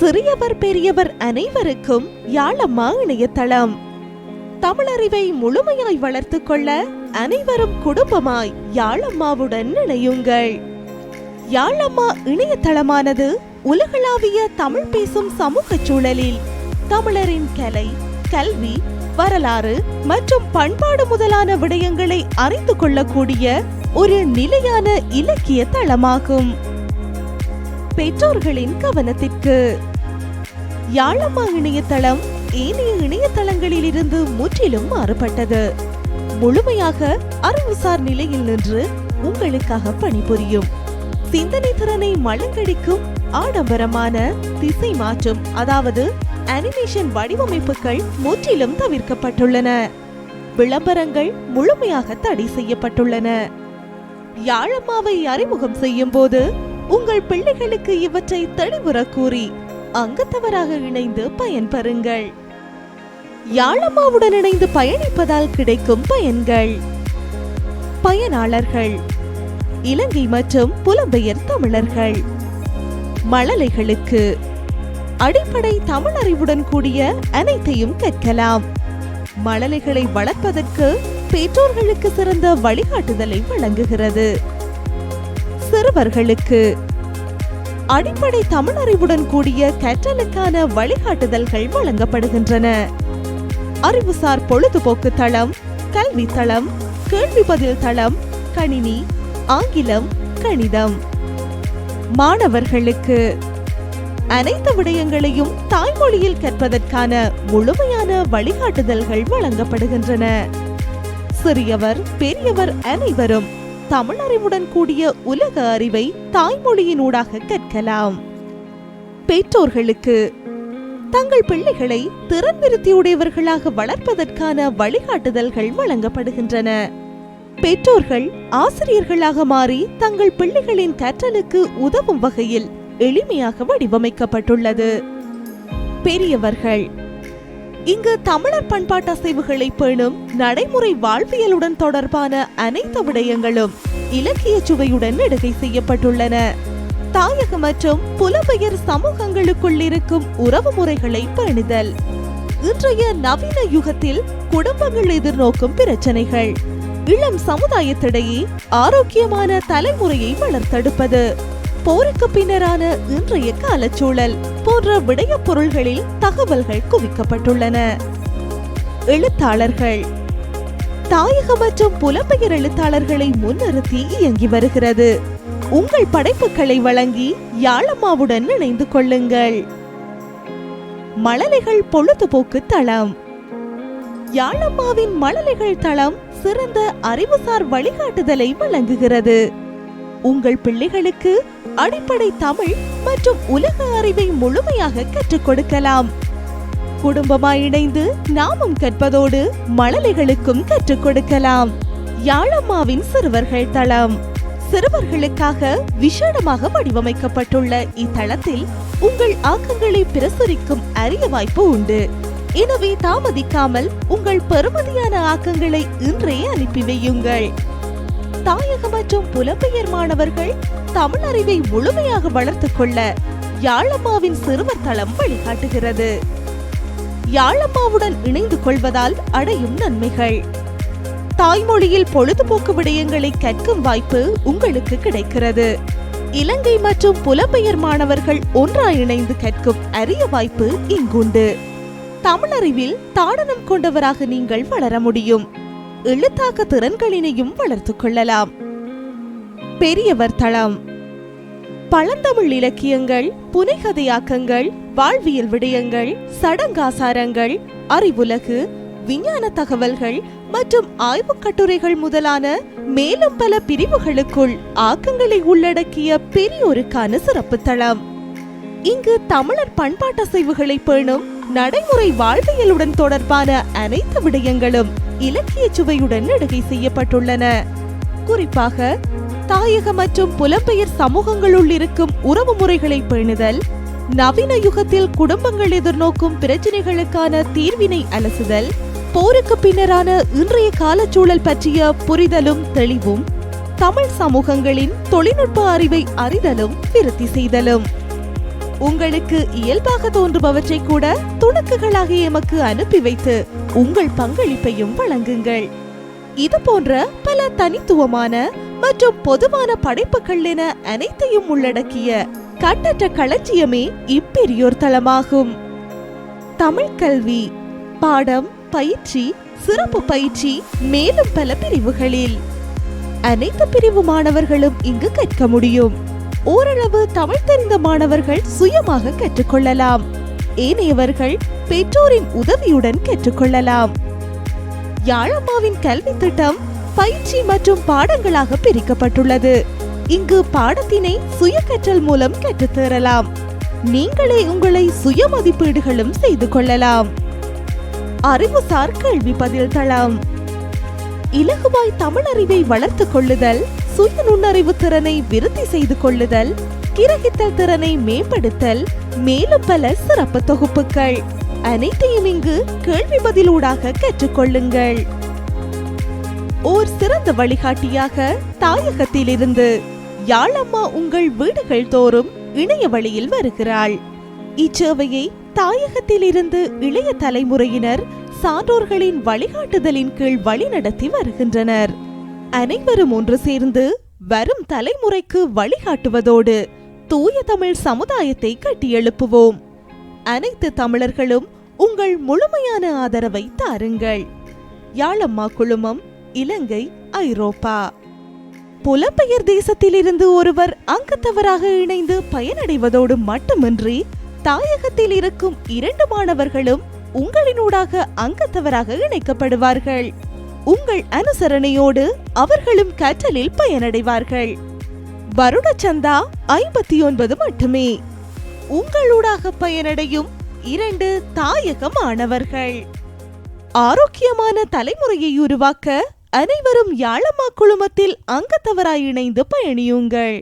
சிறியவர் பெரியவர் அனைவருக்கும் யாழம்மா இணையதளம். தமிழறிவை முழுமையாய் வளர்த்துக் கொள்ள அனைவரும் குடும்பமாய் யாழம்மாவுடன் இணையுங்கள். யாழம்மா இணையதளமானது உலகளாவிய தமிழ் பேசும் சமூக சூழலில் தமிழரின் கலை, கல்வி, வரலாறு மற்றும் பண்பாடு முதலான விடயங்களை அறிந்து கொள்ளக்கூடிய ஒரு நிலையான இலக்கிய தளமாகும். பெற்றோர்களின் கவனத்திற்கு. யாழம்மா இணையதளம் ஏனைய இணையதளங்களில் இருந்து முற்றிலும் மாறுபட்டது. முழுமையாக அறிவுசார் நிலையில் நின்று உங்களுக்காக பணிபுரியும். சிந்தனை திறனை மழுங்கடிக்கும் ஆடம்பரமான திசை மாற்றும், அதாவது அனிமேஷன் வடிவமைப்புகள் முற்றிலும் தவிர்க்கப்பட்டுள்ளன. விளம்பரங்கள் முழுமையாக தடை செய்யப்பட்டுள்ளன. யாழம்மாவை அறிமுகம் செய்யும் போது உங்கள் பிள்ளைகளுக்கு இவற்றை தெளிவுற கூறி அங்கத்தவராக இணைந்து பயன்பெறுங்கள். யாழம்மாவுடன் இணைந்து பயணிப்பதால் கிடைக்கும் பயன்கள். பயனாளர்கள் இலங்கை மற்றும் புலம்பெயர் தமிழர்கள். மழலைகளுக்கு அடிப்படை தமிழ் அறிவுடன் கூடிய அனைத்தையும் கற்கலாம். மழலைகளை வளர்ப்பதற்கு பெற்றோர்களுக்கு சிறந்த வழிகாட்டுதலை வழங்குகிறது. சிறுவர்களுக்கு அடிப்படை தமிழ் அறிவுடன் கூடிய கற்றலுக்கான வழிகாட்டுதல்கள் வழங்கப்படுகின்றன. அறிவுசார் பொழுதுபோக்கு தளம், கல்வி தளம், கேள்வி பதில் தளம், கணினி, ஆங்கிலம், கணிதம். மாணவர்களுக்கு அனைத்து விடயங்களையும் தாய்மொழியில் கற்பதற்கான முழுமையான வழிகாட்டுதல்கள் வழங்கப்படுகின்றன. சிறியவர் பெரியவர் அனைவரும் தமிழ் அறிவுடன் கூடிய உலக அறிவை தாய்மொழியினூடாக கற்கலாம். பெற்றோர்களுக்கு தங்கள் பிள்ளைகளை திறன் விருத்தியுடையவர்களாக வளர்ப்பதற்கான வழிகாட்டுதல்கள் வழங்கப்படுகின்றன. பெற்றோர்கள் ஆசிரியர்களாக மாறி தங்கள் பிள்ளைகளின் கற்றலுக்கு உதவும் வகையில் எளிமையாக வடிவமைக்கப்பட்டுள்ளது. பெரியவர்கள் இங்கு தமிழர் பண்பாட்டு அசைவுகளை பேணும் நடைமுறை வாழ்வியலுடன் தொடர்பான அனைத்து விடயங்களும் இலக்கிய சுவையுடன் இடுகை செய்யப்பட்டுள்ளன. தாயக மற்றும் புலம்பெயர் சமூகங்களுக்குள் இருக்கும் உறவு முறைகளை பேணுதல். இன்றைய நவீன யுகத்தில் குடும்பங்கள் எதிர்நோக்கும் பிரச்சனைகள். இளம் சமுதாயத்திடையே ஆரோக்கியமான தலைமுறையை வளர்த்தெடுப்பது. போருக்கு பின்னரான இன்றைய காலச்சூழல் போன்ற விடய பொருள்களில் தகவல்கள் குவிக்கப்பட்டுள்ளன. எழுத்தாளர்கள் தாயக மற்றும் புலம்பெயர் எழுத்தாளர்களை முன்னிறுத்தி இயங்கி வருகிறது. உங்கள் படைப்புகளை வழங்கி யாழம்மாவுடன் இணைந்து கொள்ளுங்கள். மழலைகள் பொழுதுபோக்கு தளம். யாழம்மாவின் மழலைகள் தளம் சிறந்த அறிவுசார் வழிகாட்டுதலை வழங்குகிறது. உங்கள் பிள்ளைகளுக்கு அடிப்படை தமிழ் மற்றும் உலக அறிவை முழுமையாக கற்றுக் கொடுக்கலாம். குடும்பமாய் இணைந்து நாமும் கற்பதோடு மழலைகளுக்கும் கற்றுக் கொடுக்கலாம். யாழம்மாவின் சிறுவர்கள் தளம் சிறுவர்களுக்காக விசேடமாக வடிவமைக்கப்பட்டுள்ள இத்தளத்தில் உங்கள் ஆக்கங்களை பிரசுரிக்கும் அரிய வாய்ப்பு உண்டு. எனவே தாமதிக்காமல் உங்கள் பெறுமதியான ஆக்கங்களை இன்றே அனுப்பி வையுங்கள். தாயக மற்றும் புலம்பெயர் மாணவர்கள் தமிழ் அறிவை முழுமையாக வளர்த்துக் கொள்ள யாழம்மாவின் சிறுவர் தளம் வழிகாட்டுகிறது. யாழம்மாவுடன் இணைந்து கொள்வதால் அடையும் நன்மைகள். தாய்மொழியில் பொழுதுபோக்கு விடயங்களை கற்கும் வாய்ப்பு உங்களுக்கு கிடைக்கிறது. இலங்கை மற்றும் புலம்பெயர் மாணவர்கள் ஒன்றாய் இணைந்து கற்கும் அரிய வாய்ப்பு இங்குண்டு. தமிழறிவில் தாடனம் கொண்டவராக நீங்கள் வளர முடியும். எழுத்தாக்க திறன்களினையும் வளர்த்துக் கொள்ளலாம். பெரியவர் தளம் பழந்தமிழ் இலக்கியங்கள், புனைகதையாக்கங்கள், வாழ்வியல் விடயங்கள், சடங்காசாரங்கள், அறிவுலகு, விஞ்ஞான தகவல்கள் மற்றும் ஆய்வு கட்டுரைகள் முதலான மேலும் பல பிரிவுகளுக்குள் ஆக்கங்களை உள்ளடக்கிய பெரியோருக்கான சிறப்பு தளம். இங்கு தமிழர் பண்பாட்டசைவுகளை பேணும் நடைமுறை வாழ்வியலுடன் தொடர்பான அனைத்து விடயங்களும் இலக்கிய சுவையுடன் இடுகை செய்யப்பட்டுள்ளன. குறிப்பாக தாயக மற்றும் புலம்பெயர் சமூகங்களுள் இருக்கும் உறவு முறைகளை பேணுதல், நவீன யுகத்தில் குடும்பங்கள் எதிர்நோக்கும் பிரச்சனைகளுக்கான தீர்வினை அலசுதல், போருக்கு பின்னரான இன்றைய காலச்சூழல் பற்றிய புரிதலும் தெளிவும், தமிழ் சமூகங்களின் தொழில்நுட்ப அறிவை அறிதலும் விருத்தி செய்தலும். உங்களுக்கு இயல்பாக தோன்றுபவற்றை கூட துணுக்குகளாக எமக்கு அனுப்பி வைத்து உங்கள் பங்களிப்பையும் வழங்குங்கள். இது போன்ற பல தனித்துவமான மற்றும் பொதுவான படைப்புகள் என அனைத்தையும் உள்ளடக்கிய கட்டற்ற களஞ்சியமே இப்பெரியோர் தளமாகும். தமிழ் கல்வி பாடம், பயிற்சி, சிறப்பு பயிற்சி, மேலும் பல பிரிவுகளில் அனைத்து பிரிவு மாணவர்களும் இங்கு கற்க முடியும். ஓரளவு தமிழ் தெரிந்த மாணவர்கள் சுயமாக கற்றுக்கொள்ளலாம். ஏனையவர்கள் பெற்றோரின் உதவியுடன் கற்றுக்கொள்ளலாம். யாழம்மாவின் கல்வி திட்டம் பயிற்சி மற்றும் பாடங்களாக பிரிக்கப்பட்டுள்ளது. இங்கு பாடத்தினை சுய கற்றல் மூலம் கற்றுத்தரலாம். நீங்களே உங்களை சுய மதிப்பீடுகளும் செய்து கொள்ளலாம். அறிவுசார் கல்வி பதில் தளம் இலகுவாய் தமிழ் அறிவை வளர்த்துக் கொள்ளுதல், சுய நுண்ணறிவு திறனை விருத்தி செய்து கொள்ளுதல், கிரகித்தல் திறனை மேம்படுத்தல், மேலும் பல சிறப்பு தொகுப்புகள் அனைத்தையும் இங்கு கேள்வி பதிலூடாக கற்றுக்கொள்ளுங்கள். ஓர் சிறந்த வழிகாட்டியாக தாயகத்திலிருந்து யாழம்மா உங்கள் வீடுகள் தோறும் இணைய வழியில் வருகிறாள். இச்சேவையை தாயகத்திலிருந்து இளைய தலைமுறையினர் சான்றோர்களின் வழிகாட்டுதலின் கீழ் வழிநடத்தி வருகின்றனர். அனைவரும் ஒன்று சேர்ந்து வரும் தலைமுறைக்கு வழிகாட்டுவதோடு தூய தமிழ் சமுதாயத்தை கட்டியெழுப்புவோம். அனைத்து தமிழர்களும் உங்கள் முழுமையான ஆதரவை தாருங்கள். யாழம்மா குழுமம், இலங்கை, ஐரோப்பா. புலம்பெயர் தேசத்திலிருந்து ஒருவர் அங்கத்தவராக இணைந்து பயனடைவதோடு மட்டுமின்றி தாயகத்தில் இருக்கும் 2 மாணவர்களும் உங்களினூடாக அங்கத்தவராக இணைக்கப்படுவார்கள். உங்கள் அனுசரணையோடு அவர்களும் கற்றலில் பயனடைவார்கள். வருட சந்தா 59 மட்டுமே. உங்களூடாக பயனடையும் 2 தாயக மாணவர்கள். ஆரோக்கியமான தலைமுறையை உருவாக்க அனைவரும் யாழம்மா குழுமத்தில் அங்கத்தவராய் இணைந்து பயணியுங்கள்.